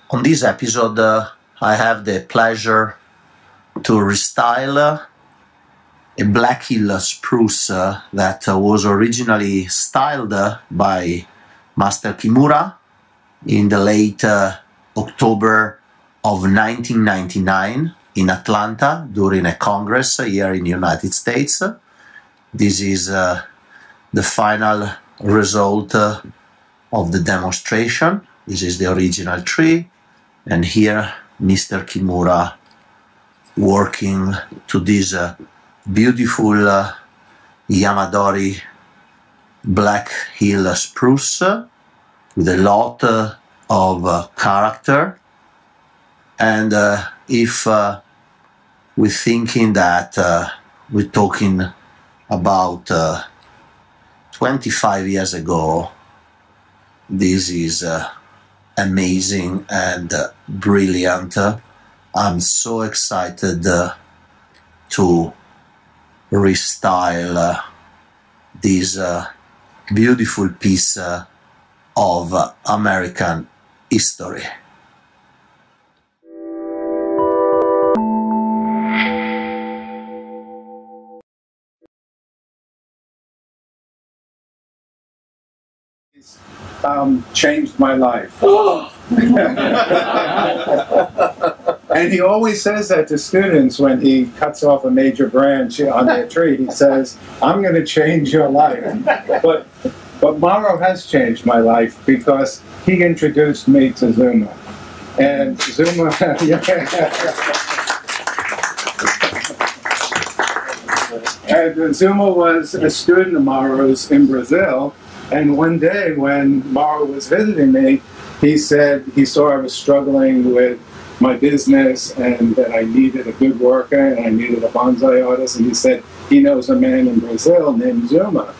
On this episode, I have the pleasure to restyle a Black Hill spruce that was originally styled by Master Kimura in the late October of 1999 in Atlanta during a congress here in the United States. This is the final result of the demonstration. This is the original tree, and here Mr. Kimura working to this beautiful Yamadori Black Hill spruce with a lot of character. And if we're thinking that we're talking about 25 years ago, this is amazing and brilliant. I'm so excited to restyle this beautiful piece of American history. Changed my life. And he always says that to students when he cuts off a major branch on their tree. He says, I'm going to change your life. But Mauro has changed my life because he introduced me to Zuma. And Zuma... And Zuma was a student of Mauro's in Brazil. And one day when Mauro was visiting me, he said he saw I was struggling with my business and that I needed a good worker and I needed a bonsai artist. And he said he knows a man in Brazil named Zuma.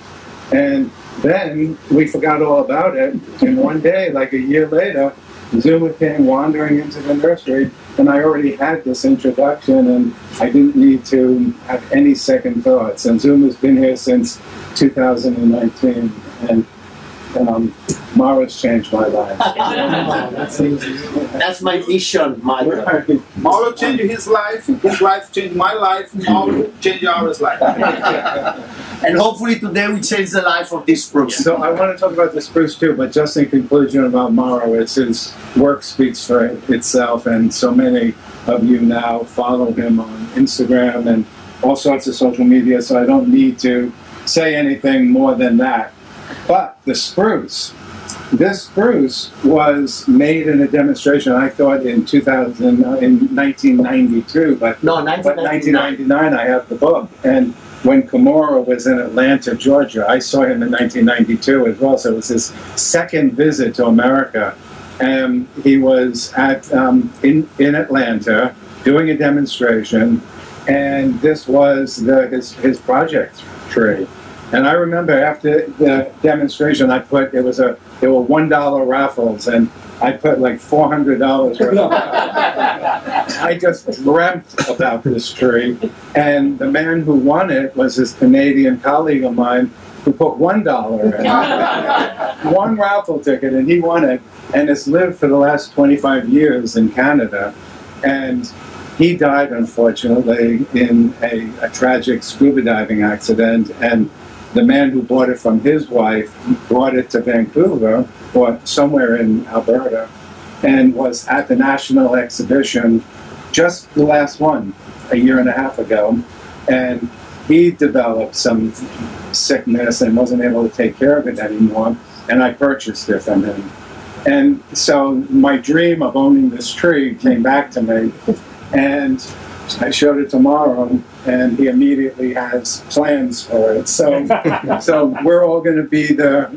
And then we forgot all about it. And one day, like a year later, Zuma came wandering into the nursery, and I already had this introduction, and I didn't need to have any second thoughts. And Zuma's been here since 2019, and Mauro's changed my life. That's my mission, Michael. Mauro changed his life changed my life, Mauro changed ours life. And hopefully today we change the life of this spruce. So I want to talk about the spruce too, but just in conclusion about Mauro, it's his work speaks for itself, and so many of you now follow him on Instagram and all sorts of social media, so I don't need to say anything more than that. But the spruce, this spruce was made in a demonstration, I thought in 1992, but 1999 I have the book. And when Kimura was in Atlanta, Georgia, I saw him in 1992 as well, so it was his second visit to America. And he was at in Atlanta doing a demonstration, and this was his project tree. And I remember after the demonstration, I put, there were $1 raffles, and I put like $400 worth. I just dreamt about this tree, and the man who won it was this Canadian colleague of mine who put $1 in. One raffle ticket, and he won it, and it's lived for the last 25 years in Canada. And he died, unfortunately, in a tragic scuba diving accident, and the man who bought it from his wife brought it to Vancouver, or somewhere in Alberta, and was at the national exhibition, just the last one, a year and a half ago. And he developed some sickness and wasn't able to take care of it anymore, and I purchased it from him. And so my dream of owning this tree came back to me, and I showed it to Mauro, and he immediately has plans for it. So, so we're all going to be the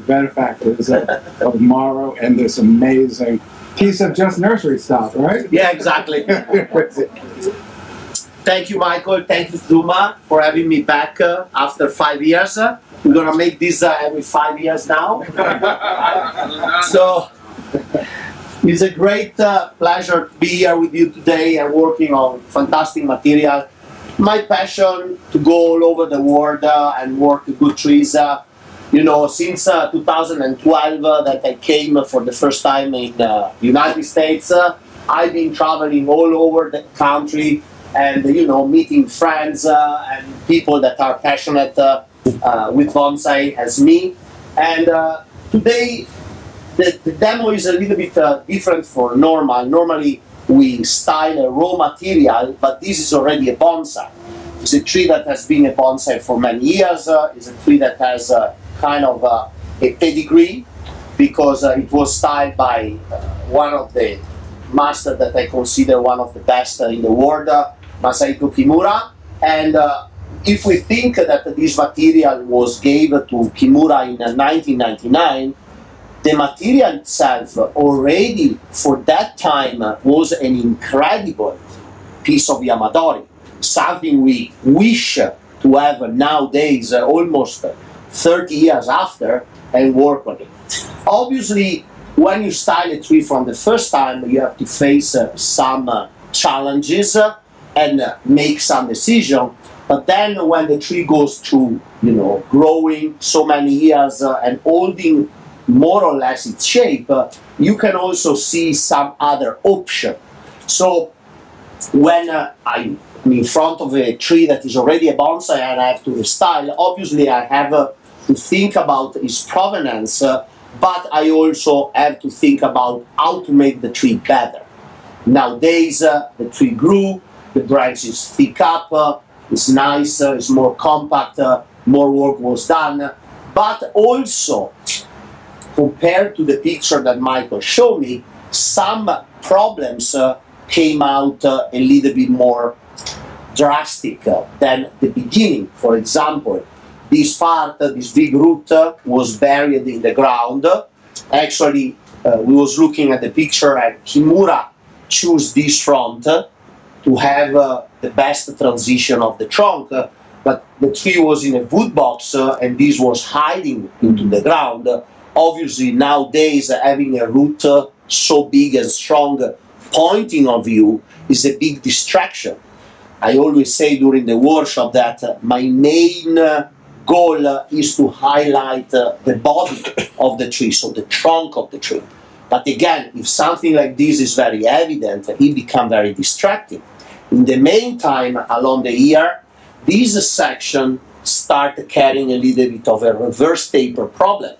benefactors of Mauro and this amazing piece of just nursery stuff, right? Yeah, exactly. Thank you, Michael. Thank you, Zuma, for having me back after 5 years. We're going to make this every 5 years now. So it's a great pleasure to be here with you today and working on fantastic material. My passion to go all over the world and work with good trees you know, since 2012 that I came for the first time in the United States, I've been traveling all over the country and, you know, meeting friends and people that are passionate with bonsai as me. And today, the demo is a little bit different for normal. Normally, we style a raw material, but this is already a bonsai. It's a tree that has been a bonsai for many years. It's a tree that has kind of a pedigree because it was styled by one of the masters that I consider one of the best in the world, Masahiko Kimura. And if we think that this material was given to Kimura in 1999, the material itself already for that time was an incredible piece of Yamadori, something we wish to have nowadays almost 30 years after and work on it. Obviously, when you style a tree from the first time, you have to face some challenges and make some decisions. But then when the tree goes through, you know, growing so many years and holding more or less its shape, you can also see some other option. So when I'm in front of a tree that is already a bonsai and I have to restyle, obviously I have to think about its provenance, but I also have to think about how to make the tree better. Nowadays, the tree grew, the branches thick up, it's nice, it's more compact, more work was done, but also, compared to the picture that Michael showed me, some problems came out a little bit more drastic than the beginning. For example, this part, this big root was buried in the ground. Actually, we was looking at the picture and Kimura chose this front to have the best transition of the trunk, but the tree was in a wood box and this was hiding into the ground. Obviously, nowadays, having a root so big and strong pointing of you is a big distraction. I always say during the workshop that my main goal is to highlight the body of the tree, so the trunk of the tree. But again, if something like this is very evident, it becomes very distracting. In the meantime, along the year, this section start carrying a little bit of a reverse taper problem.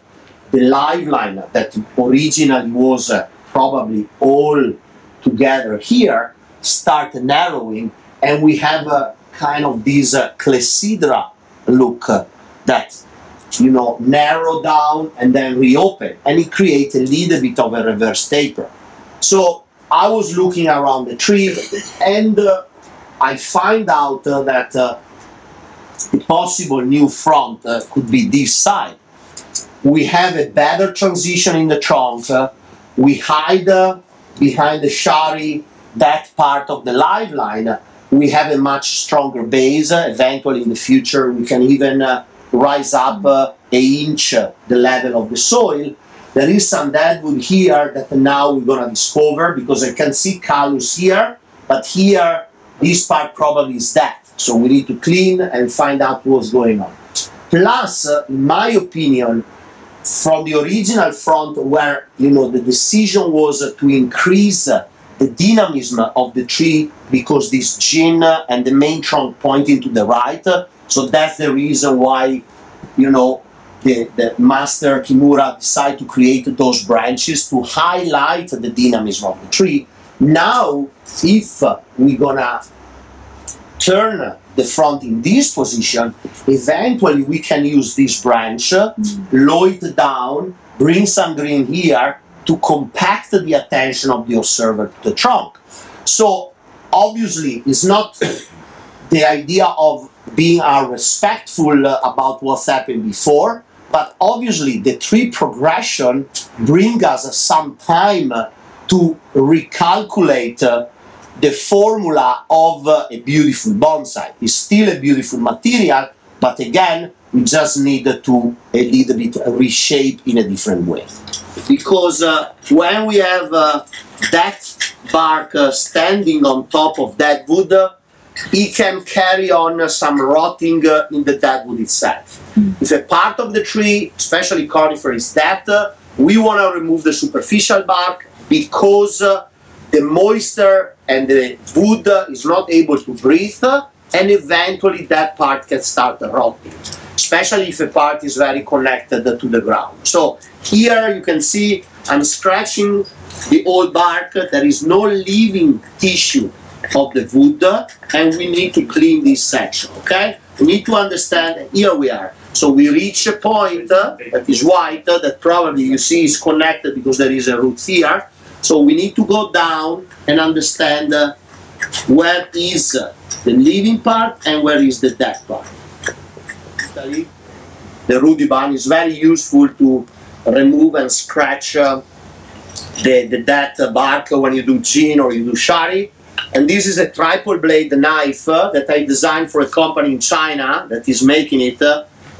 The live line that originally was probably all together here start narrowing, and we have a kind of this clepsydra look that, you know, narrow down and then reopen, and it creates a little bit of a reverse taper. So I was looking around the tree and I find out that a possible new front could be this side. We have a better transition in the trunk. We hide behind the shari that part of the live line. We have a much stronger base. Eventually in the future we can even rise up an inch the level of the soil. There is some deadwood here that now we're going to discover, because I can see callus here, but here this part probably is dead. So we need to clean and find out what's going on. Plus, in my opinion, from the original front where, you know, the decision was to increase the dynamism of the tree because this gin and the main trunk pointing to the right. So that's the reason why, you know, the Master Kimura decided to create those branches to highlight the dynamism of the tree. Now, if we're gonna turn the front in this position, eventually we can use this branch, lower it down, bring some green here to compact the attention of the observer to the trunk. So obviously it's not the idea of being respectful about what's happened before, but obviously the tree progression brings us some time to recalculate the formula of a beautiful bonsai. It's still a beautiful material, but again, we just need to a little bit reshape in a different way. Because when we have that bark standing on top of that wood, it can carry on some rotting in the dead wood itself. If a part of the tree, especially conifer, is dead, we want to remove the superficial bark because the moisture and the wood is not able to breathe, and eventually that part can start rotting, especially if a part is very connected to the ground. So here you can see I'm scratching the old bark. There is no living tissue of the wood, and we need to clean this section, okay? We need to understand, here we are. So we reach a point that is white, that probably you see is connected because there is a root here. So we need to go down and understand where is the living part and where is the dead part. The rooty bun is very useful to remove and scratch the dead bark when you do gin or you do shari. And this is a triple blade knife that I designed for a company in China that is making it.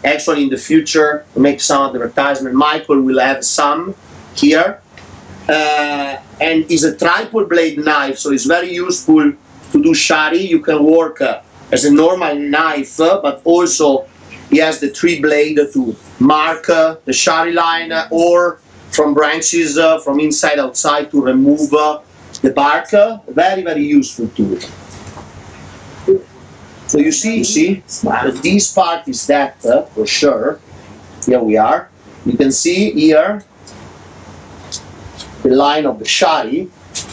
Actually, in the future, to make some advertisement, Michael will have some here. And it's a triple blade knife, so it's very useful to do shari. You can work as a normal knife, but also he has the 3 blade to mark the shari line, or from branches from inside outside to remove the bark. Very, very useful tool. So you see, this part is that for sure. Here we are. You can see here the line of the shari.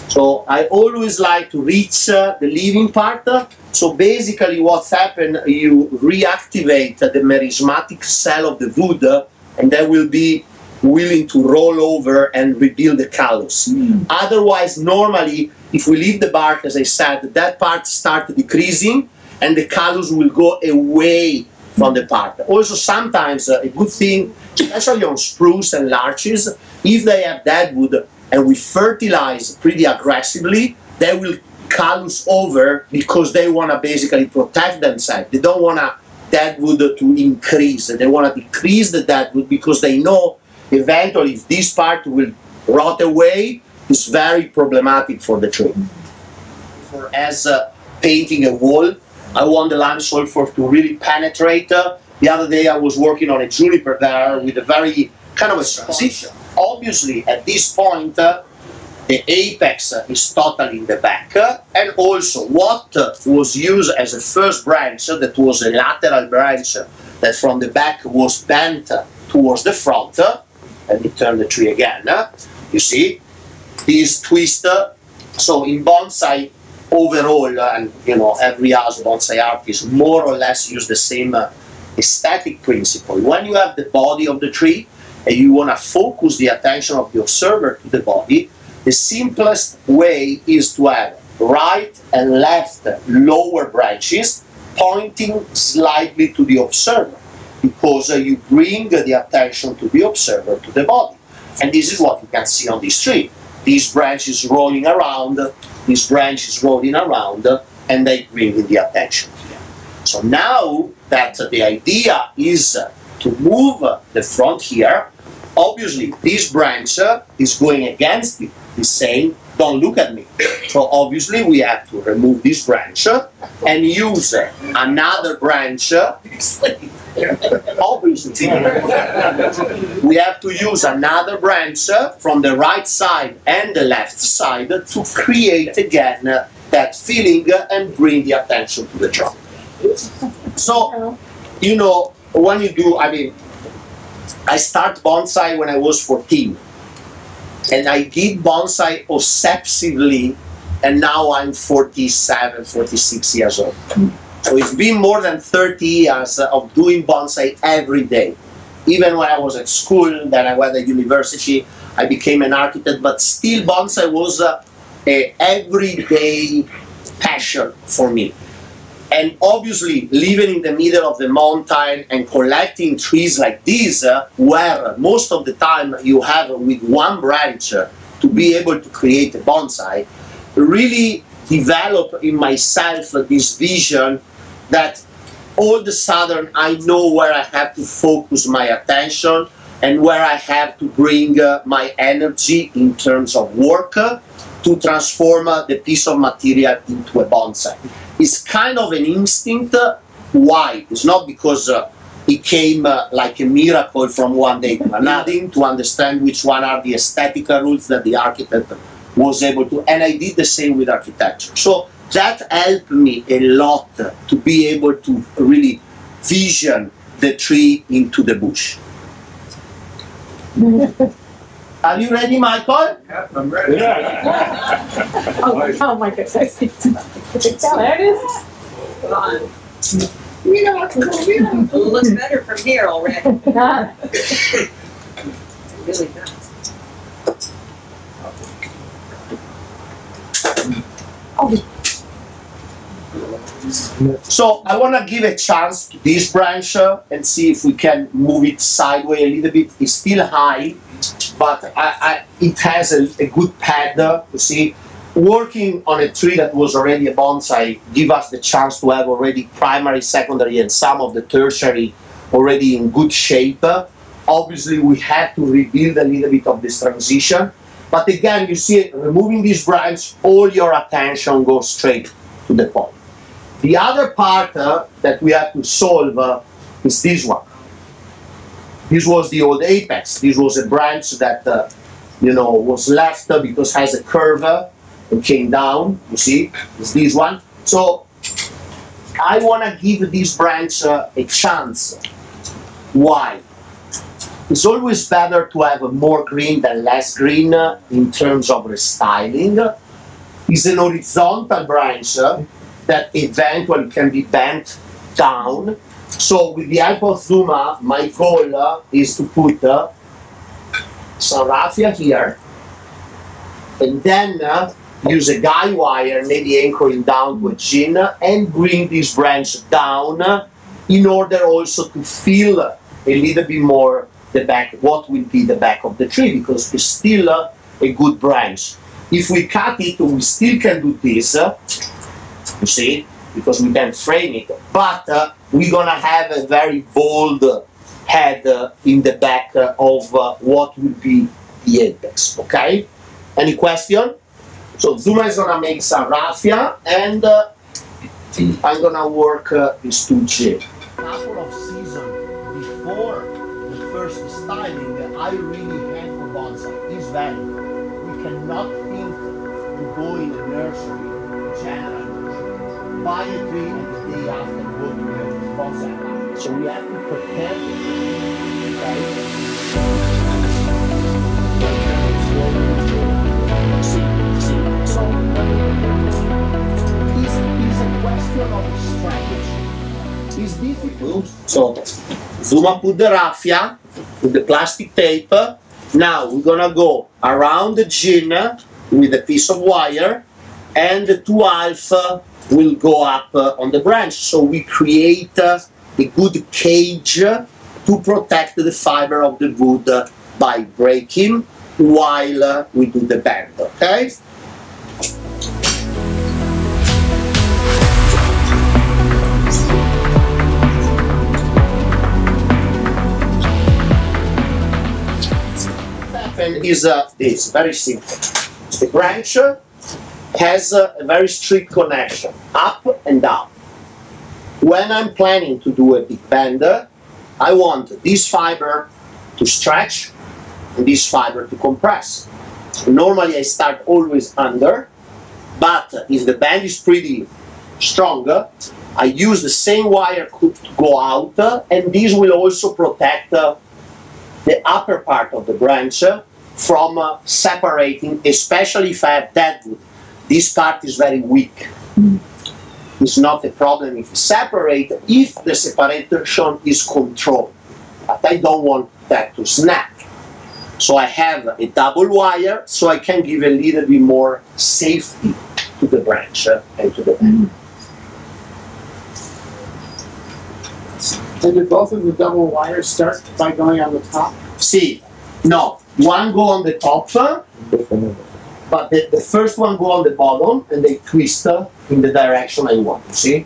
So I always like to reach the living part. So basically what's happened, you reactivate the merismatic cell of the wood, and they will be willing to roll over and rebuild the callus. Otherwise, normally, if we leave the bark, as I said, that part starts decreasing, and the callus will go away from the part. Also, sometimes a good thing, especially on spruce and larches, if they have dead wood and we fertilize pretty aggressively, they will callus over because they want to basically protect themselves. They don't want dead wood to increase. They want to decrease the dead wood because they know eventually if this part will rot away, it's very problematic for the tree. As painting a wall, I want the lime sulfur to really penetrate. The other day I was working on a juniper there with a very kind of a transition. Obviously, at this point, the apex is totally in the back, and also what was used as a first branch, that was a lateral branch that from the back was bent towards the front. Let me turn the tree again. You see, this twist. So in bonsai, overall, and you know, every house bonsai artist more or less use the same aesthetic principle. When you have the body of the tree and you want to focus the attention of the observer to the body, the simplest way is to have right and left lower branches pointing slightly to the observer, because you bring the attention to the observer to the body. And this is what you can see on this tree. These branches rolling around, these branches rolling around, and they bring the attention here. So now that the idea is to move the front here, obviously this branch is going against it. It's saying, don't look at me. So obviously we have to remove this branch and use another branch. Obviously, we have to use another branch from the right side and the left side to create again that feeling and bring the attention to the trunk. So, you know, when you do, I mean, I started bonsai when I was 14. And I did bonsai obsessively, and now I'm 47, 46 years old. So it's been more than 30 years of doing bonsai every day. Even when I was at school, then I went to university, I became an architect, but still bonsai was an everyday passion for me. And obviously, living in the middle of the mountain and collecting trees like this, where most of the time you have with one branch to be able to create a bonsai, really developed in myself this vision that all of a sudden I know where I have to focus my attention, and where I have to bring my energy in terms of work to transform the piece of material into a bonsai. It's kind of an instinct. Why? It's not because it came like a miracle from one day to another, to understand which one are the aesthetical rules that the architect was able to, and I did the same with architecture. So that helped me a lot to be able to really vision the tree into the bush. Are you ready, Michael? Yeah, I'm ready. Yeah. Oh my goodness. There it is. Come on. It looks better from here already. It really does. So I want to give a chance to this branch and see if we can move it sideways a little bit. It's still high, but it has a good pad, you see. Working on a tree that was already a bonsai give us the chance to have already primary, secondary, and some of the tertiary already in good shape. Obviously, we had to rebuild a little bit of this transition. But again, you see, removing this branch, all your attention goes straight to the point. The other part that we have to solve is this one. This was the old apex. This was a branch that was left because it has a curve and came down. You see, it's this one. So I want to give this branch a chance. Why? It's always better to have more green than less green in terms of restyling. It's an horizontal branch that eventually can be bent down. So with the help of Zuma, my goal is to put some raffia here, and then use a guy wire, maybe anchoring down to a chin, and bring this branch down in order also to feel a little bit more the back, what will be the back of the tree, because it's still a good branch. If we cut it, we still can do this, you see, because we can frame it, but we're gonna have a very bold head in the back of what will be the apex, okay? Any question? So Zuma is gonna make some raffia, and I'm gonna work these two J. Couple of seasons before the first styling, I really had for bonsai this value. We cannot think to go in a nursery, general nursery, buy a tree and the day after go to the bonsai market. So we have to prepare the tree, okay? So it's a question of strategy. It's difficult. So Zuma put the raffia with the plastic tape. Now we're gonna go around the gin with a piece of wire, and the two half will go up on the branch. So we create a good cage to protect the fiber of the wood by breaking while we do the bend, okay? Is this very simple. The branch has a very strict connection, up and down. When I'm planning to do a big bend, I want this fiber to stretch and this fiber to compress. Normally I start always under, but if the bend is pretty strong, I use the same wire to go out, and this will also protect the upper part of the branch from separating, especially if I have dead wood. This part is very weak. It's not a problem if you separate, if the separation is controlled. But I don't want that to snap. So I have a double wire, so I can give a little bit more safety to the branch and to the bend. And did both of the double wires start by going on the top? See, no, one go on the top, but the first one go on the bottom, and they twist in the direction I want, see?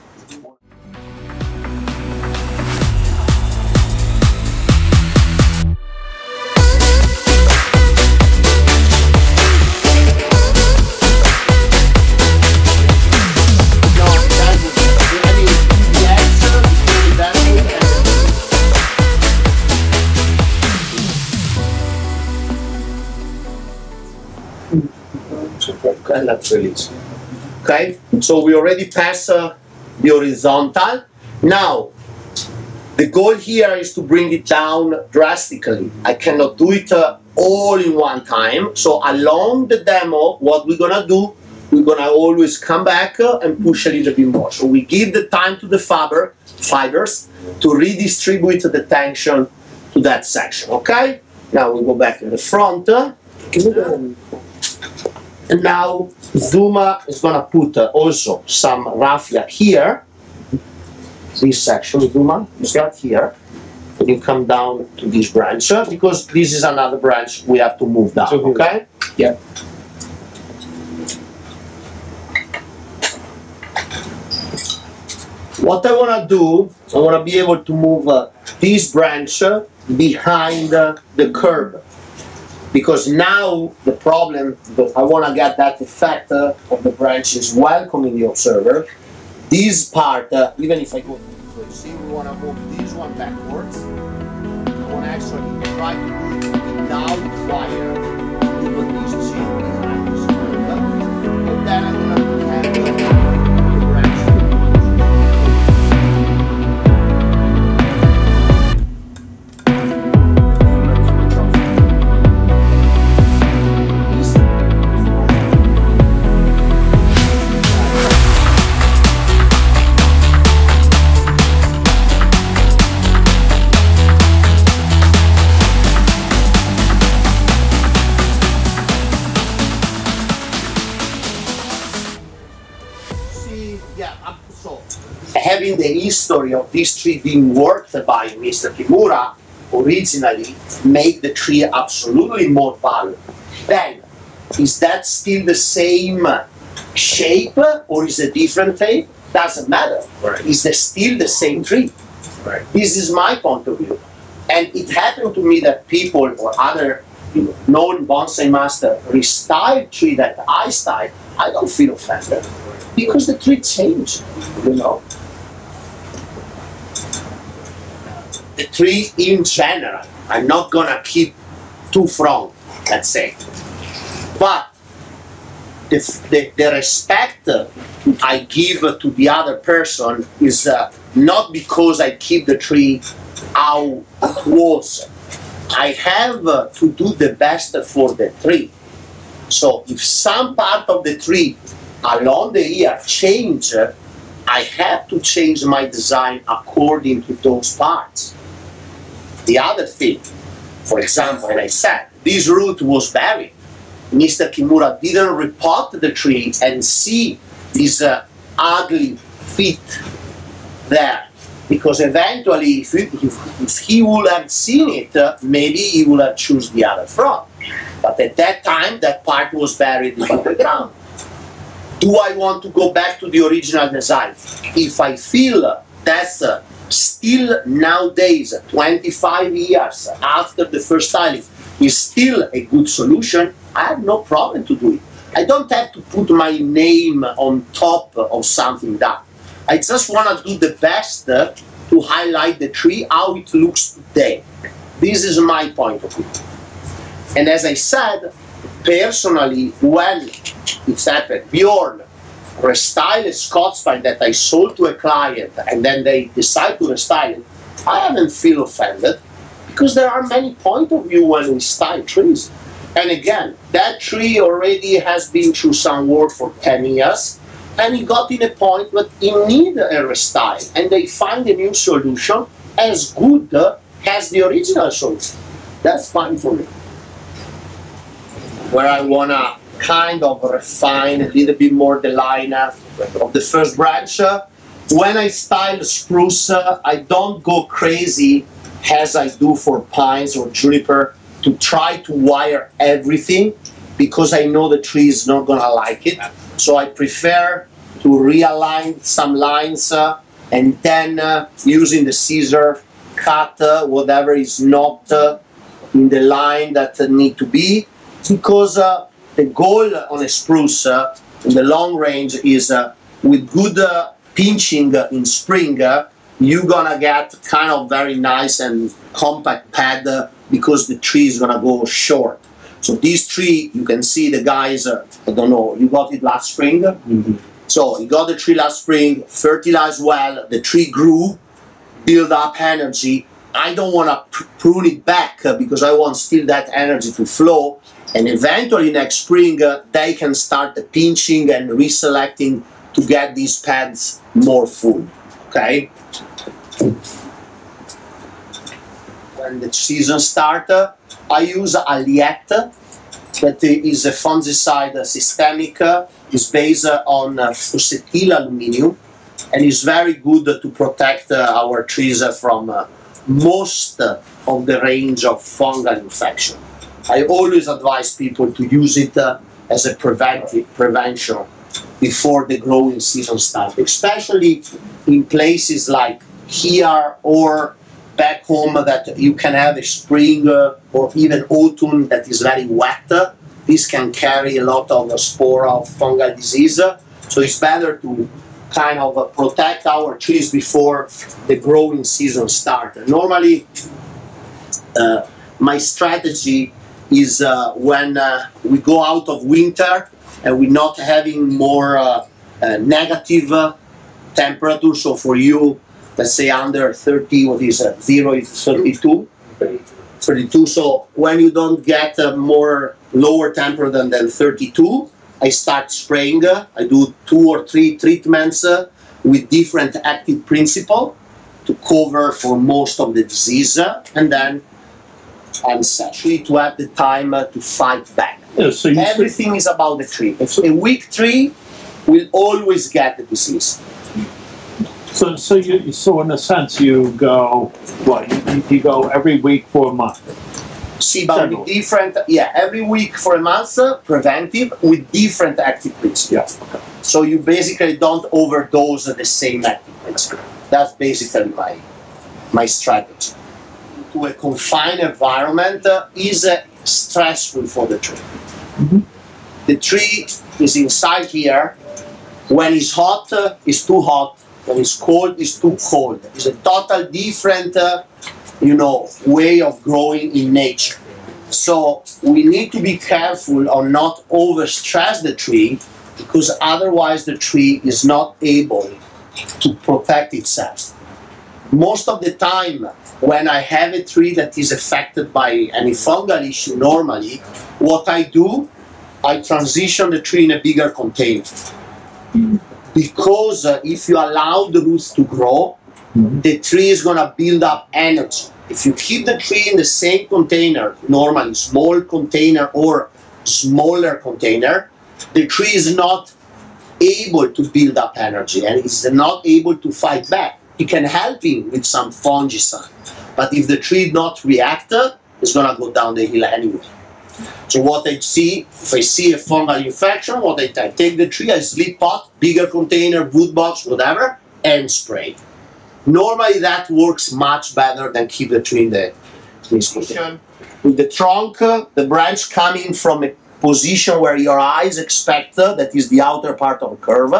Okay, let's release. Okay, so we already passed the horizontal. Now, the goal here is to bring it down drastically. I cannot do it all in one time. So along the demo, what we're gonna do, we're gonna always come back and push a little bit more. So we give the time to the fibers to redistribute the tension to that section, okay? Now we go back in the front. And now Zuma is gonna put also some raffia here. This section, Zuma, you start here. And you come down to this branch, because this is another branch we have to move down, okay? Yeah. What I want to do, I want to be able to move this branch behind the curb. Because now the problem, I want to get that effect of the branches welcoming the observer. This part, even if I go, so you see we want to move this one backwards. I want to actually try to do it without wire, put these two behind this curve. And then I'm going to have the branch. Having the history of this tree being worked by Mr. Kimura originally made the tree absolutely more valuable. Then, is that still the same shape or is it different shape? Doesn't matter. Right. Is it still the same tree? Right. This is my point of view. And it happened to me that people or other known bonsai master restyle tree that I style, I don't feel offended because the tree changed, you know. The tree in general, I'm not gonna keep too front, let's say. But the respect I give to the other person is not because I keep the tree how it was. I have to do the best for the tree. So if some part of the tree along the year change, I have to change my design according to those parts. The other thing, for example, I said, this root was buried. Mr. Kimura didn't repot the tree and see this ugly feet there. Because eventually, if he would have seen it, maybe he would have chosen the other front. But at that time, that part was buried in the ground. Do I want to go back to the original design? If I feel that's still nowadays, 25 years after the first styling, is still a good solution, I have no problem to do it. I don't have to put my name on top of something done. I just want to do the best to highlight the tree, how it looks today. This is my point of view. And as I said, personally, when it's happened, Bjorn restyle a Scots pine that I sold to a client and then they decide to restyle it, I haven't feel offended because there are many points of view when we style trees. And again, that tree already has been through some work for 10 years and it got in a point that it needs a restyle and they find a new solution as good as the original solution. That's fine for me. Where I want to kind of refine a little bit more the line of the first branch. When I style spruce, I don't go crazy as I do for pines or juniper to try to wire everything because I know the tree is not going to like it. So I prefer to realign some lines and then using the scissor cut whatever is not in the line that need to be, because the goal on a spruce in the long range is with good pinching in spring, you're gonna get kind of very nice and compact pad because the tree is gonna go short. So this tree, you can see the guys, I don't know, you got it last spring? So you got the tree last spring, fertilized well, the tree grew, build up energy. I don't want to prune it back because I want still that energy to flow. And eventually next spring, they can start pinching and reselecting to get these pads more full, okay? When the season starts, I use Aliette, that is a fungicide systemic, is based on fuscetyl aluminum, and is very good to protect our trees from most of the range of fungal infection. I always advise people to use it as a prevention before the growing season starts, especially in places like here or back home that you can have a spring or even autumn that is very wet. This can carry a lot of spore of fungal disease. So it's better to kind of protect our trees before the growing season starts. Normally, my strategy is when we go out of winter and we're not having more negative temperature. So for you, let's say under 30, what is 0 is 32? 32. So when you don't get more lower temperature than 32, I start spraying. I do 2 or 3 treatments with different active principle to cover for most of the disease, and then I'm set to have the time to fight back. Yeah, so everything is about the tree. If a weak tree will always get the disease. So in a sense, you go what? You go every week for a month. See, but with different, every week for a month, preventive with different active principles. Yeah. Okay. So you basically don't overdose the same active principle. That's basically my strategy. To a confined environment is stressful for the tree. The tree is inside here. When it's hot, it's too hot. When it's cold, it's too cold. It's a total different, way of growing in nature. So we need to be careful on not overstress the tree, because otherwise the tree is not able to protect itself. Most of the time, when I have a tree that is affected by any fungal issue, normally, what I do, I transition the tree in a bigger container. Because if you allow the roots to grow, the tree is going to build up energy. If you keep the tree in the same container, normally small container or smaller container, the tree is not able to build up energy and is not able to fight back. You can help him with some fungicide, but if the tree not react, it's going to go down the hill anyway. So what I see, if I see a fungal infection, what I take the tree, I sleep pot, bigger container, wood box, whatever, and spray. Normally that works much better than keep the tree in the container. With the trunk, the branch coming from a position where your eyes expect, that is the outer part of a curve,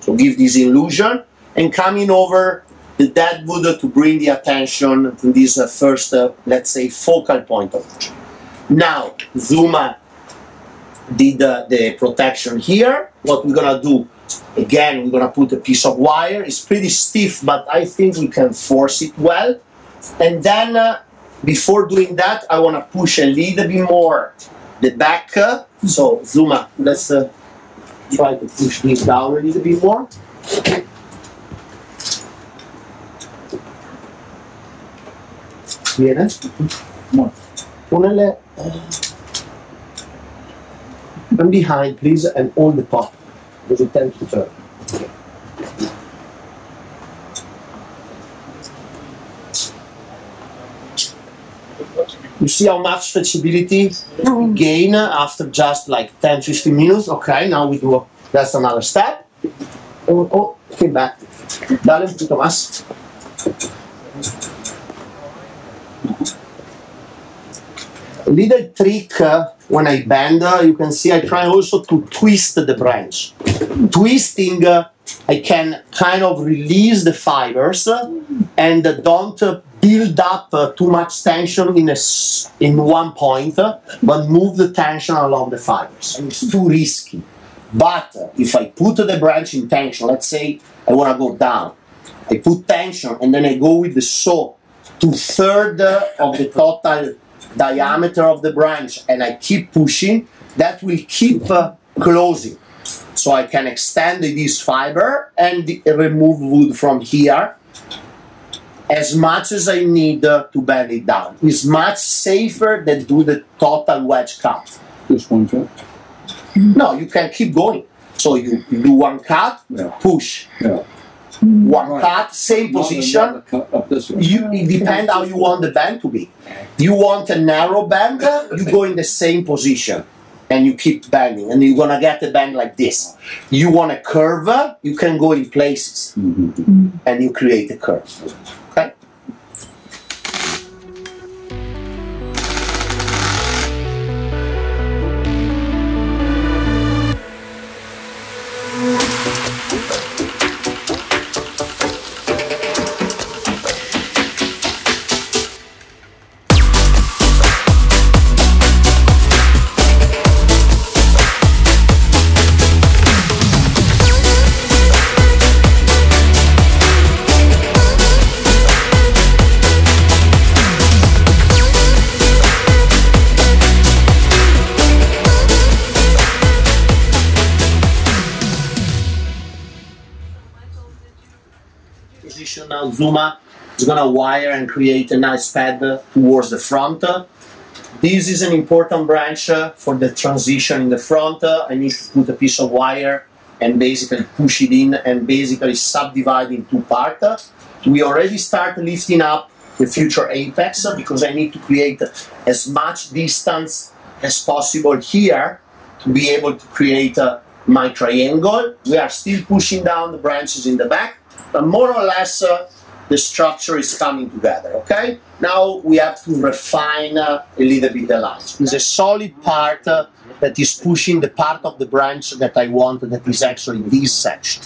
to give this illusion, and coming over the dead wood to bring the attention to this first, let's say, focal point of the tree. Now, Zuma did the protection here. What we're going to do, again, we're going to put a piece of wire. It's pretty stiff, but I think we can force it well. And then, before doing that, I want to push a little bit more the back. So, Zuma, let's try to push this down a little bit more. Viene? Ponele, and behind, please, and hold the pot, because it tends to turn. You see how much flexibility we gain after just like 10-15 minutes? Okay, now we do, that's another step. Oh, okay, back. Dale un poquito más. Little trick when I bend, you can see I try also to twist the branch. Twisting, I can kind of release the fibers and don't build up too much tension in one point, but move the tension along the fibers. And it's too risky. But if I put the branch in tension, let's say I want to go down, I put tension and then I go with the saw to 1/3 of the total diameter of the branch and I keep pushing, that will keep closing. So I can extend this fiber and remove wood from here as much as I need to bend it down. It's much safer than do the total wedge cut. Just one cut? No, you can keep going. So you do one cut, push. One cut, same position. It depends how you want the bend to be. You want a narrow bend, you go in the same position and you keep bending and you're gonna get a bend like this. You want a curve, you can go in places and you create a curve. Okay? Now Zuma is going to wire and create a nice pad towards the front. This is an important branch for the transition in the front. I need to put a piece of wire and basically push it in and basically subdivide in two parts. We already start lifting up the future apex because I need to create as much distance as possible here to be able to create my triangle. We are still pushing down the branches in the back, but more or less the structure is coming together, okay? Now we have to refine a little bit the lines. It's a solid part that is pushing the part of the branch that I want, that is actually this section.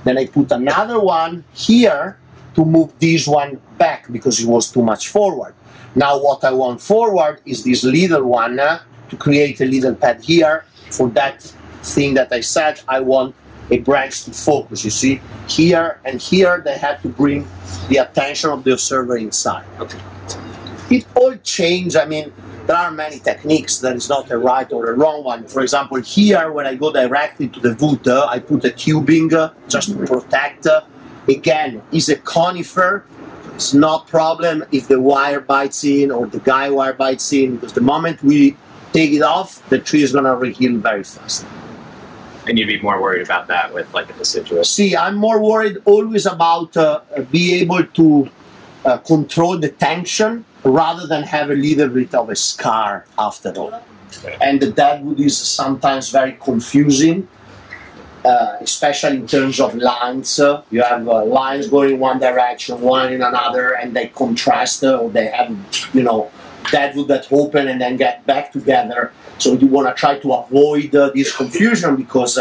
Then I put another one here to move this one back because it was too much forward. Now what I want forward is this little one to create a little pad here. For that thing that I said, I want a branch to focus, you see? Here and here they have to bring the attention of the observer inside. Okay. It all changes, I mean, there are many techniques, there is not a right or a wrong one. For example, here when I go directly to the Woth, I put a tubing just to protect. Again, it's a conifer, it's not problem if the wire bites in or the guy wire bites in, because the moment we take it off, the tree is gonna re-heal very fast. And you'd be more worried about that with like a deciduous? See, I'm more worried always about being able to control the tension rather than have a little bit of a scar after all. Okay. And the deadwood is sometimes very confusing, especially in terms of lines. You have lines going one direction, one in another, and they contrast, or they have, you know, deadwood that open and then get back together. So you want to try to avoid this confusion because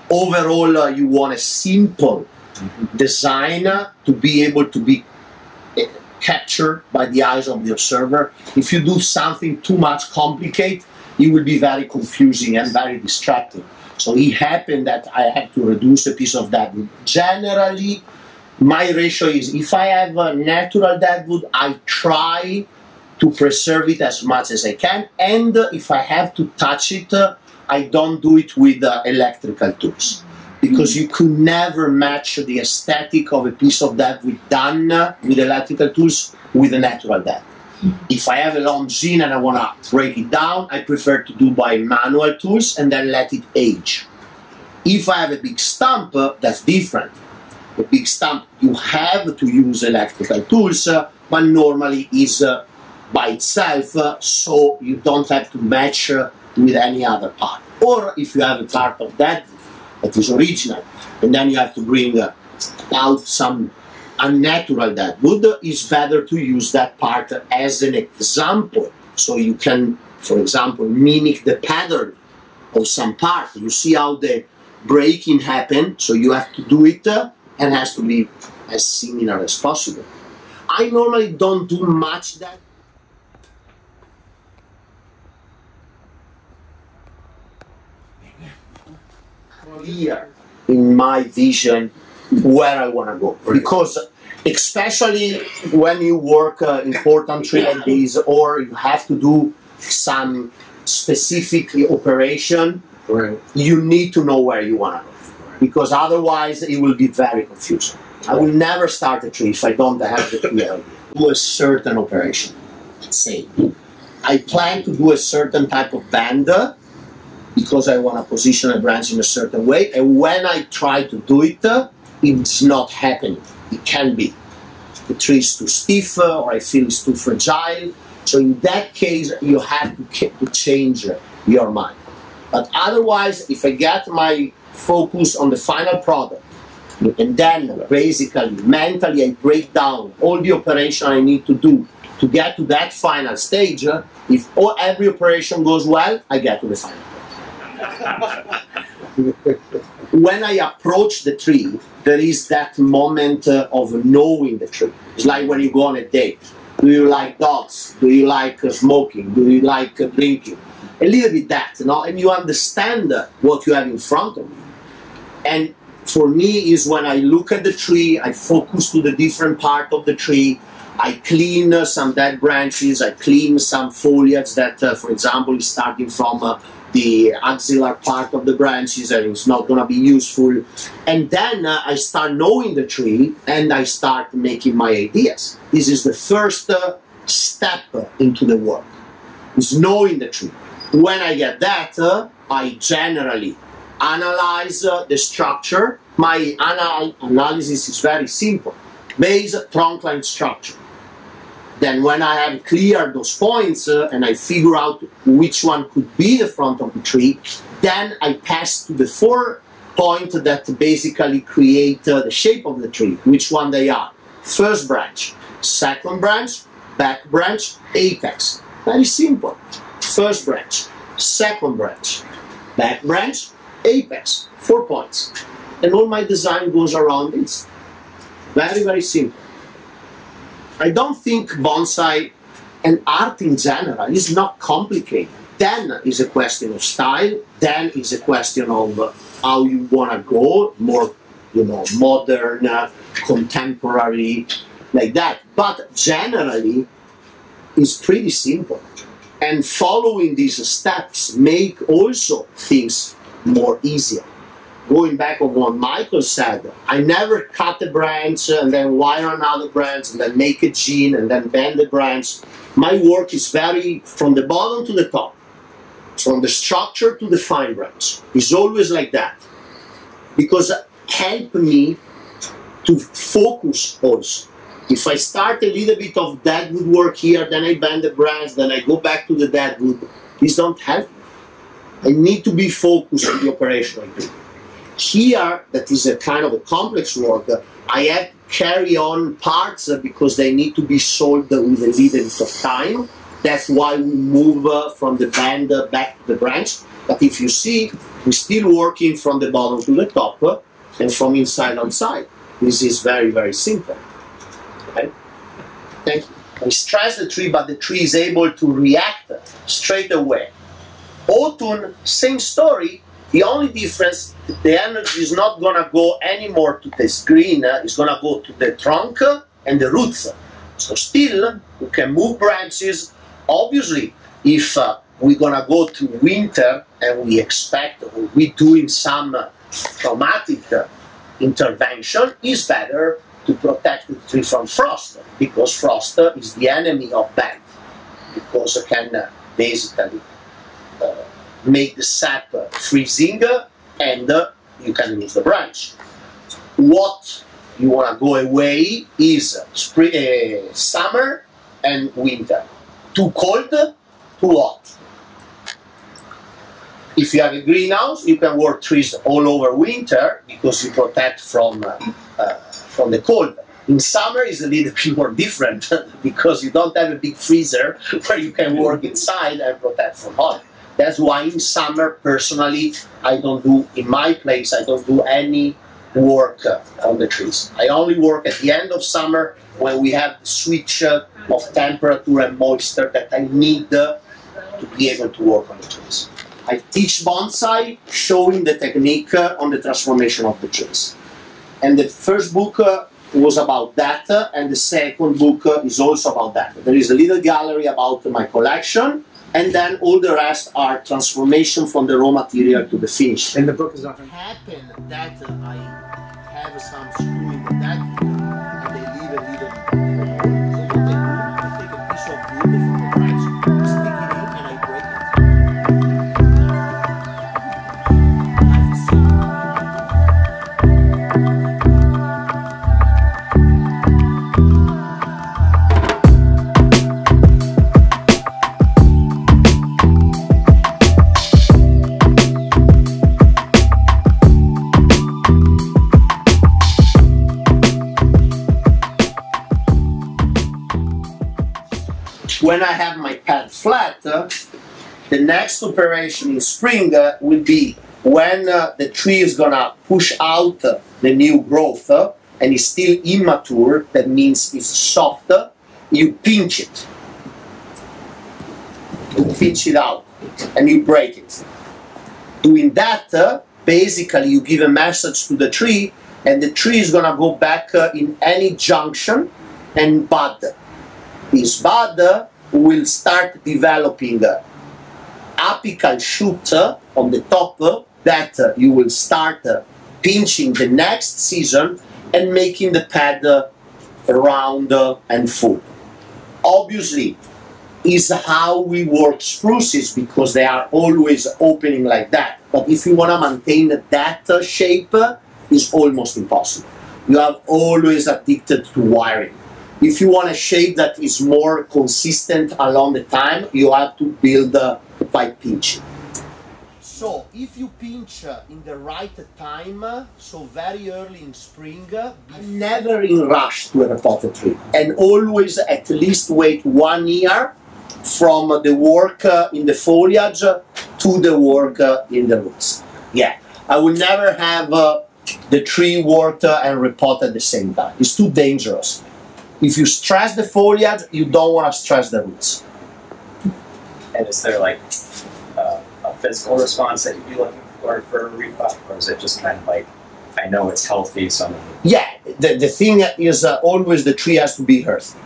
overall you want a simple design to be able to be captured by the eyes of the observer. If you do something too much complicated, it will be very confusing and very distracting. So it happened that I have to reduce a piece of deadwood. Generally, my ratio is if I have a natural deadwood, I try to preserve it as much as I can, and if I have to touch it, I don't do it with electrical tools, because you could never match the aesthetic of a piece of deadwood done with electrical tools with a natural deadwood. If I have a long zine and I want to break it down, I prefer to do by manual tools and then let it age. If I have a big stump, that's different. A big stump, you have to use electrical tools, but normally is by itself, so you don't have to match with any other part. Or if you have a part of that is original, and then you have to bring out some unnatural deadwood, it's better to use that part as an example. So you can, for example, mimic the pattern of some part. You see how the breaking happens, so you have to do it, and it has to be as similar as possible. I normally don't do much that. Clear in my vision where I want to go, because especially when you work important tree like this, or you have to do some specific operation, you need to know where you want to go, because otherwise it will be very confusing. I will never start a tree if I don't have the clear idea. Do a certain operation. Let's say I plan to do a certain type of band because I want to position a branch in a certain way, and when I try to do it, it's not happening. It can be the tree is too stiff, or I feel it's too fragile. So in that case, you have to change your mind. But otherwise, if I get my focus on the final product, and then basically mentally I break down all the operation I need to do to get to that final stage, if every operation goes well, I get to the final. When I approach the tree, there is that moment of knowing the tree. It's like when you go on a date. Do you like dogs? Do you like smoking? Do you like drinking? A little bit that, you know, and you understand what you have in front of you. And for me is when I look at the tree, I focus to the different part of the tree, I clean some dead branches, I clean some foliage that, for example, is starting from the axillary part of the branches and it's not going to be useful. And then I start knowing the tree and I start making my ideas. This is the first step into the work, is knowing the tree. When I get that, I generally analyze the structure. My analysis is very simple. Base, trunk line, structure. Then when I have cleared those points and I figure out which one could be the front of the tree, then I pass to the 4 points that basically create the shape of the tree, which one they are. First branch, second branch, back branch, apex. Very simple. First branch, second branch, back branch, apex. 4 points. And all my design goes around this. Very, very simple. I don't think bonsai and art in general is not complicated. Then is a question of style, then is a question of how you want to go, more, you know, modern, contemporary, like that. But generally, it's pretty simple. And following these steps make also things more easier. Going back on what Michael said, I never cut a branch and then wire another branch and then make a gene and then bend the branch. My work is very from the bottom to the top, from the structure to the fine branch. It's always like that, because it helps me to focus also. If I start a little bit of dead wood work here, then I bend the branch, then I go back to the dead wood, this don't help me. I need to be focused on the operation I do. Here, that is a kind of a complex work, I have to carry on parts because they need to be solved with a little bit of time. That's why we move from the band back to the branch. But if you see, we're still working from the bottom to the top and from inside outside. This is very, very simple. Okay? Thank you. We stress the tree, but the tree is able to react straight away. Autumn, same story. The only difference, the energy is not going to go anymore to the screen, it's going to go to the trunk and the roots. So still, we can move branches. Obviously, if we're going to go to winter and we expect, or we're doing some traumatic intervention, it's better to protect the tree from frost, because frost is the enemy of bend, because it can basically make the sap freezing and you can lose the branch. What you want to go away is spring, summer and winter. Too cold, too hot. If you have a greenhouse, you can work trees all over winter because you protect from the cold. In summer is a little bit more different because you don't have a big freezer where you can work inside and protect from hot. That's why in summer, personally, I don't do, in my place, I don't do any work on the trees. I only work at the end of summer when we have the switch of temperature and moisture that I need to be able to work on the trees. I teach bonsai showing the technique on the transformation of the trees. And the first book was about that, and the second book is also about that. There is a little gallery about my collection, and then all the rest are transformation from the raw material to the finish. And the book is on. Happen that I have some screw in the deck, and they leave a little bit. So what I do, I take a piece of wood from the branch, stick it in, and I break it. When I have my pad flat, the next operation in spring will be when the tree is gonna push out the new growth and it's still immature, that means it's soft, you pinch it. You pinch it out and you break it. Doing that, basically you give a message to the tree, and the tree is gonna go back in any junction and bud. This bud will start developing apical shoot on the top that you will start pinching the next season and making the pad round and full. Obviously, is how we work spruces because they are always opening like that. But if you want to maintain that shape, it's almost impossible. You are always addicted to wiring. If you want a shape that is more consistent along the time, you have to build by pinching. So, if you pinch in the right time, so very early in spring, never in rush to a repotted tree, and always at least wait 1 year from the work in the foliage to the work in the roots. Yeah, I will never have the tree worked and repotted at the same time. It's too dangerous. If you stress the foliage, you don't want to stress the roots. And is there like a physical response that you'd be looking for a repot, or is it just kind of like, I know it's healthy, so... Yeah, the thing is always the tree has to be healthy.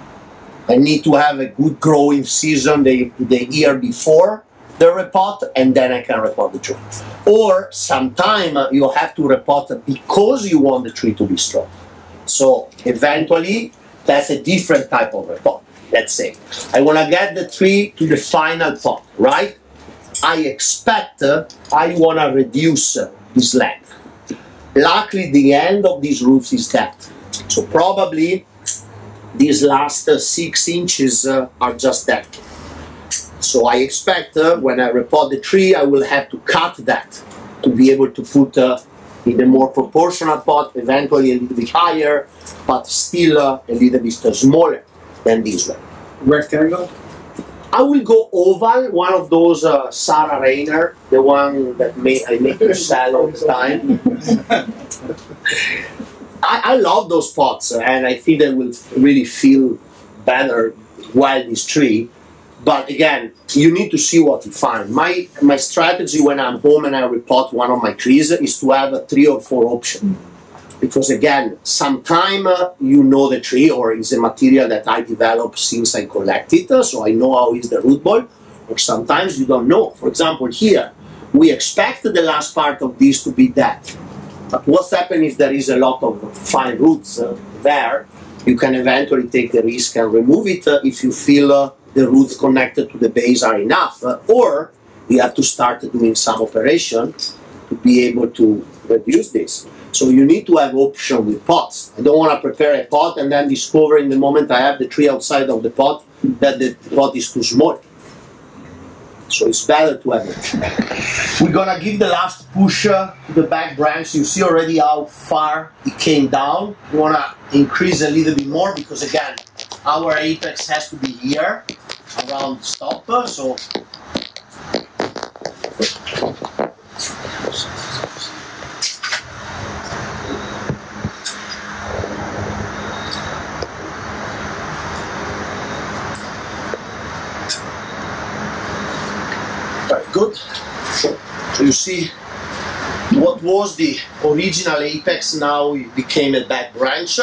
I need to have a good growing season the year before the repot, and then I can repot the tree. Or sometime you have to repot because you want the tree to be strong. So eventually, that's a different type of repot. Let's say I want to get the tree to the final pot, right? I expect I want to reduce this length. Luckily, the end of these roots is that. So probably these last 6 inches are just that. So I expect when I repot the tree, I will have to cut that to be able to put in a more proportional pot, eventually a little bit higher, but still a little bit smaller than this one. Rectangle? I will go oval, one of those Sarah Rayner, the one that I make you sell all the time. I love those pots, and I think they will really feel better while this tree. But again, you need to see what you find. My strategy when I'm home and I repot one of my trees is to have 3 or 4 options. Because again, sometime you know the tree, or it's a material that I developed since I collected, so I know how is the root ball, or sometimes you don't know. For example, here, we expect the last part of this to be that. But what's happened if there is a lot of fine roots there, you can eventually take the risk and remove it if you feel the roots connected to the base are enough, or you have to start doing some operation to be able to reduce this. So you need to have option with pots. I don't want to prepare a pot and then discover in the moment I have the tree outside of the pot that the pot is too small. So it's better to have it. We're gonna give the last push to the back branch. You see already how far it came down. We wanna increase a little bit more because again, our apex has to be here, around the stop. So You see, what was the original apex now it became a back branch,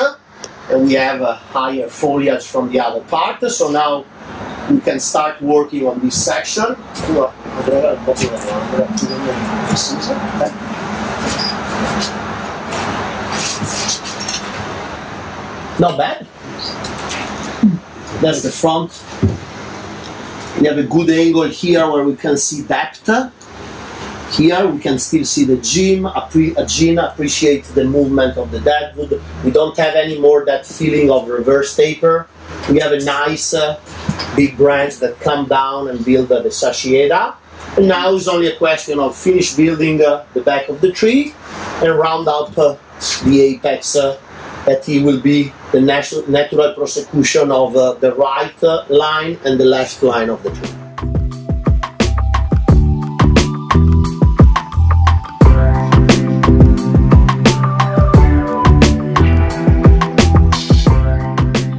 and we have a higher foliage from the other part. So now we can start working on this section. Not bad. That's the front. We have a good angle here where we can see depth. Here we can still see the gene, appreciate the movement of the deadwood. We don't have any more that feeling of reverse taper. We have a nice big branch that come down and build the sashieda. And now it's only a question of finish building the back of the tree and round up the apex that it will be the natural prosecution of the right line and the left line of the tree.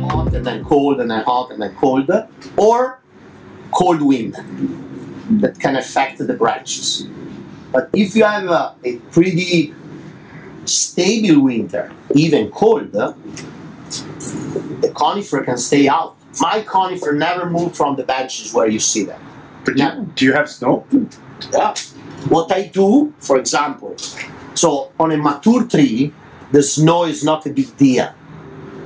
Hot and then cold and then hot and then cold, or cold wind that can affect the branches. But if you have a pretty stable winter, even cold, the conifer can stay out. My conifer never moved from the benches where you see them. But do you have snow? Yeah. What I do, for example, so on a mature tree, the snow is not a big deal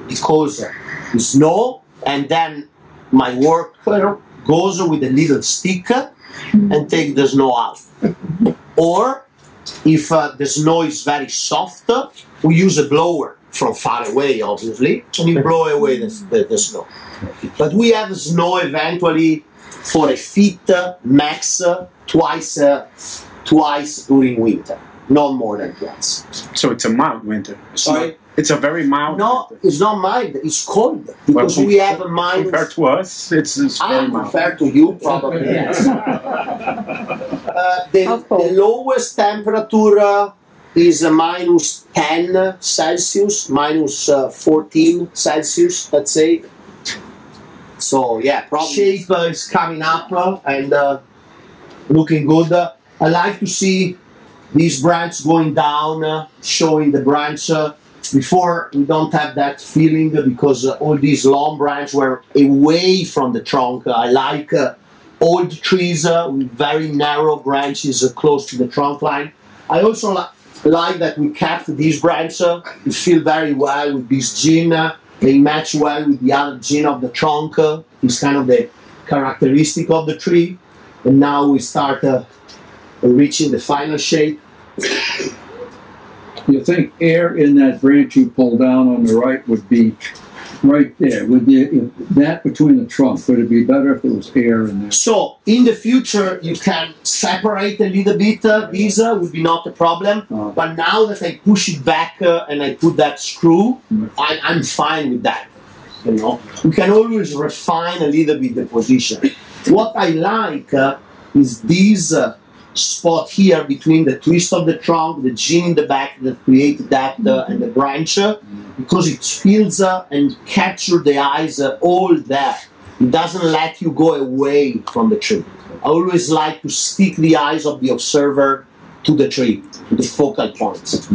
because the snow, and then my worker goes with a little stick and take the snow out. Or if the snow is very soft, we use a blower from far away, obviously, and you blow away the snow. But we have snow eventually for a feet max twice during winter, not more than twice. So it's a mild winter. Sorry? It's a very mild No, winter. it's not mild, it's cold. Because we have a minus... Compared to us, it's very mild. Compared to you, probably, yes. The lowest temperature is minus 10 Celsius, minus 14 Celsius, let's say. So, yeah, probably. Shape is coming up and looking good. I like to see these branches going down, showing the branch. Before, we don't have that feeling because all these long branches were away from the trunk. I like old trees with very narrow branches close to the trunk line. I also like that we kept these branches. You feel very well with this gene. They match well with the other gene of the trunk. It's kind of the characteristic of the tree. And now we start reaching the final shape. You think air in that branch you pull down on the right would be right there? Would be that between the trunk? Would it be better if there was air in there? So in the future you can separate a little bit. These would be not a problem. But now that I push it back and I put that screw, I'm fine with that. You know, we can always refine a little bit the position. What I like is these spot here between the twist of the trunk, the gene in the back that create that and the branch, because it feels and captures the eyes all there. It doesn't let you go away from the tree. I always like to stick the eyes of the observer to the tree, to the focal points.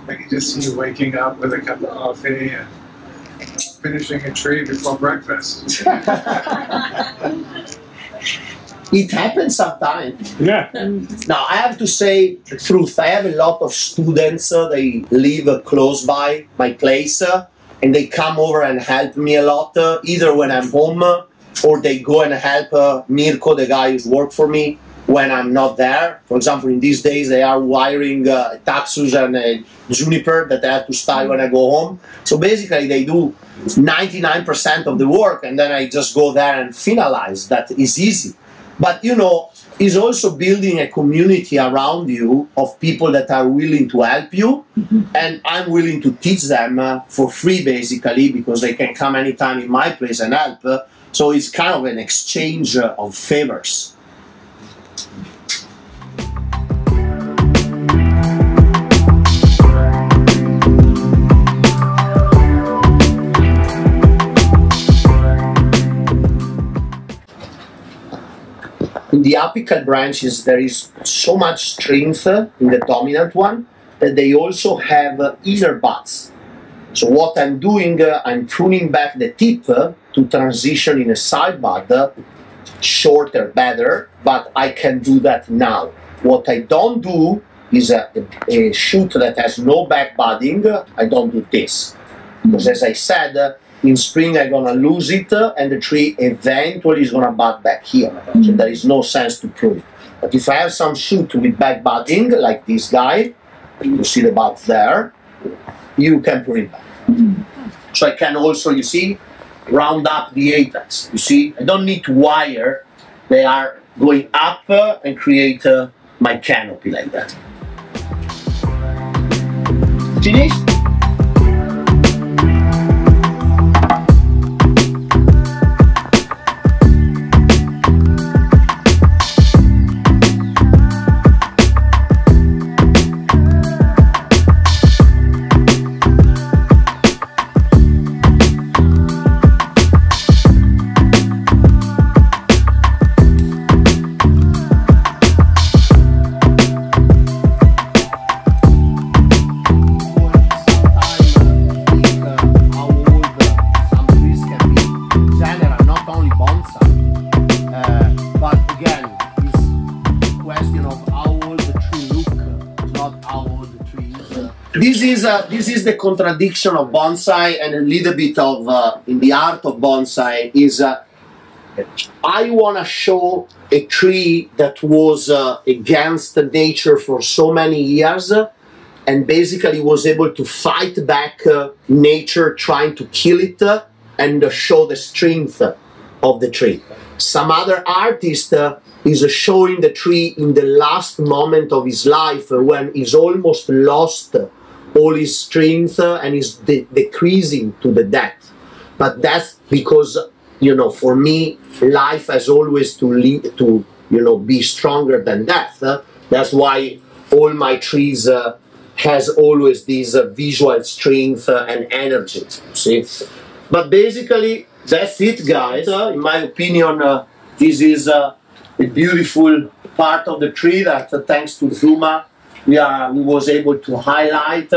I can just see you waking up with a cup of coffee and finishing a tree before breakfast. It happens sometimes. Yeah. Now, I have to say the truth. I have a lot of students, they live close by my place, and they come over and help me a lot, either when I'm home, or they go and help Mirko, the guy who's worked for me, when I'm not there. For example, in these days, they are wiring a taxus and a juniper that I have to style when I go home. So basically, they do 99% of the work, and then I just go there and finalize. That is easy. But, you know, it's also building a community around you of people that are willing to help you. And I'm willing to teach them for free, basically, because they can come anytime in my place and help. So it's kind of an exchange of favors. In the upper apical branches, there is so much strength in the dominant one that they also have inner buds. So what I'm doing, I'm pruning back the tip to transition in a side bud, shorter, better, but I can do that now. What I don't do is a shoot that has no back budding. I don't do this. Because as I said, in spring I'm gonna lose it and the tree eventually is gonna bud back here. So there is no sense to prune it. But if I have some shoot with back budding, like this guy, you see the buds there, you can prune it back. So I can also, you see, round up the apex. You see, I don't need to wire. They are going up and create my canopy like that. Finished? This is the contradiction of bonsai, and a little bit of in the art of bonsai is I want to show a tree that was against nature for so many years and basically was able to fight back nature trying to kill it and show the strength of the tree. Some other artist is showing the tree in the last moment of his life when he's almost lost all his strength and is decreasing to the death. But that's because, you know, for me, life has always to lead to, you know, be stronger than death. That's why all my trees has always this visual strength and energy, see? But basically, that's it, guys. In my opinion, this is a beautiful part of the tree that, thanks to Zuma, we was able to highlight,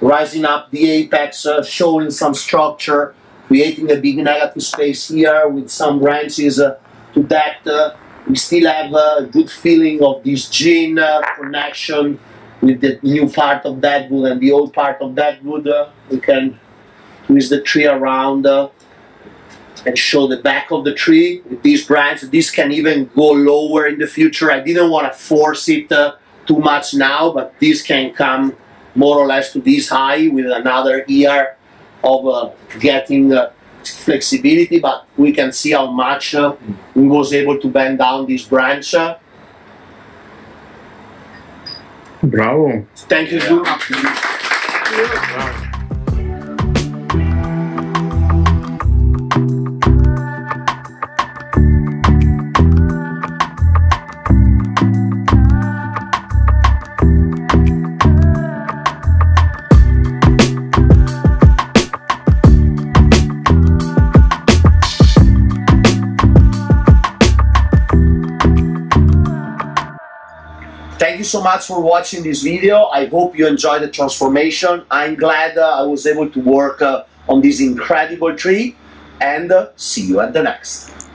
rising up the apex, showing some structure, creating a big negative space here with some branches to that. We still have a good feeling of this gene connection with the new part of that wood and the old part of that wood. We can twist the tree around and show the back of the tree with these branches. This can even go lower in the future. I didn't want to force it too much now, but this can come more or less to this high with another year of getting flexibility, but we can see how much we was able to bend down this branch. Bravo. Thank you, Zuma. Thank you so much for watching this video. I hope you enjoyed the transformation. I'm glad I was able to work on this incredible tree, and see you at the next.